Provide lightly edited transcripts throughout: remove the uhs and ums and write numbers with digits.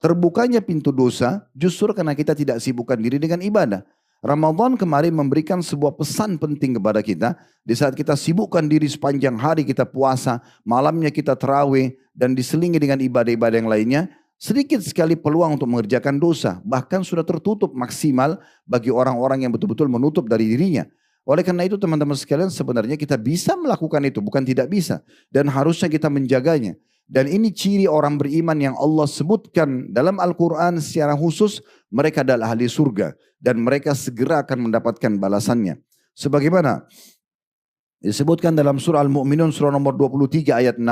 Terbukanya pintu dosa justru karena kita tidak sibukkan diri dengan ibadah. Ramadan kemarin memberikan sebuah pesan penting kepada kita. Di saat kita sibukkan diri sepanjang hari kita puasa, malamnya kita tarawih dan diselingi dengan ibadah-ibadah yang lainnya, sedikit sekali peluang untuk mengerjakan dosa. Bahkan sudah tertutup maksimal bagi orang-orang yang betul-betul menutup dari dirinya. Oleh karena itu teman-teman sekalian, sebenarnya kita bisa melakukan itu, bukan tidak bisa. Dan harusnya kita menjaganya. Dan ini ciri orang beriman yang Allah sebutkan dalam Al-Quran secara khusus, mereka adalah ahli surga. Dan mereka segera akan mendapatkan balasannya. Sebagaimana disebutkan dalam surah Al-Mu'minun surah nomor 23 ayat 60.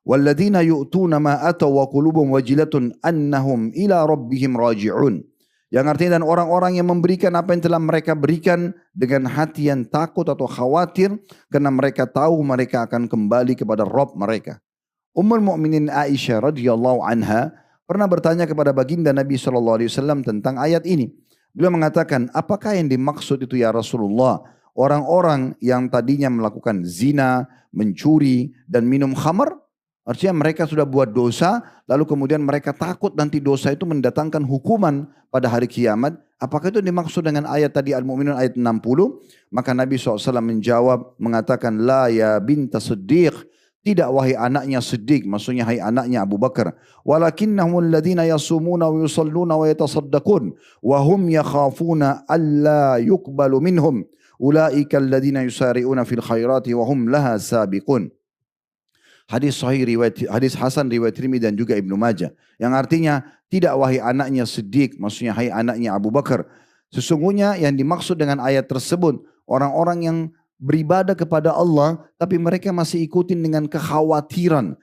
Walladzina yu'tuna ma ataw wa qulubuhum wajilatun annahum ila rabbihim raji'un. Yang artinya dan orang-orang yang memberikan apa yang telah mereka berikan dengan hati yang takut atau khawatir karena mereka tahu mereka akan kembali kepada Rabb mereka. Ummul Mukminin Aisyah radhiyallahu anha pernah bertanya kepada baginda Nabi SAW tentang ayat ini. Beliau mengatakan, apakah yang dimaksud itu ya Rasulullah? Orang-orang yang tadinya melakukan zina, mencuri, dan minum khamar? Artinya mereka sudah buat dosa, lalu kemudian mereka takut nanti dosa itu mendatangkan hukuman pada hari kiamat. Apakah itu dimaksud dengan ayat tadi Al-Mu'minun ayat 60? Maka Nabi SAW menjawab, mengatakan, la ya binta Siddiq. Tidak wahai anaknya Siddiq, maksudnya hai anaknya Abu Bakar. Walakinnahum alladhina yasumuna wa yusalluna wa yatasaddaqun wa hum yakhafuna alla yuqbalu minhum. Ulaika alladhina yusari'una fil khairati wa hum laha sabiqun. Hadis sahih riwayat hadis hasan riwayat Tirmidzi dan juga Ibnu Majah. Yang artinya tidak wahai anaknya Siddiq, maksudnya hai anaknya Abu Bakar. Sesungguhnya yang dimaksud dengan ayat tersebut orang-orang yang beribadah kepada Allah, tapi mereka masih ikutin dengan kekhawatiran.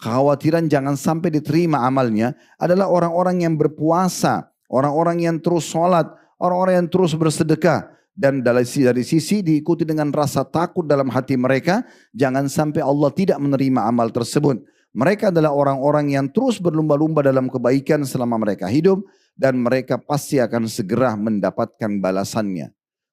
Kekhawatiran jangan sampai diterima amalnya adalah orang-orang yang berpuasa, orang-orang yang terus sholat, orang-orang yang terus bersedekah. Dan dari sisi diikuti dengan rasa takut dalam hati mereka, jangan sampai Allah tidak menerima amal tersebut. Mereka adalah orang-orang yang terus berlumba-lumba dalam kebaikan selama mereka hidup, dan mereka pasti akan segera mendapatkan balasannya.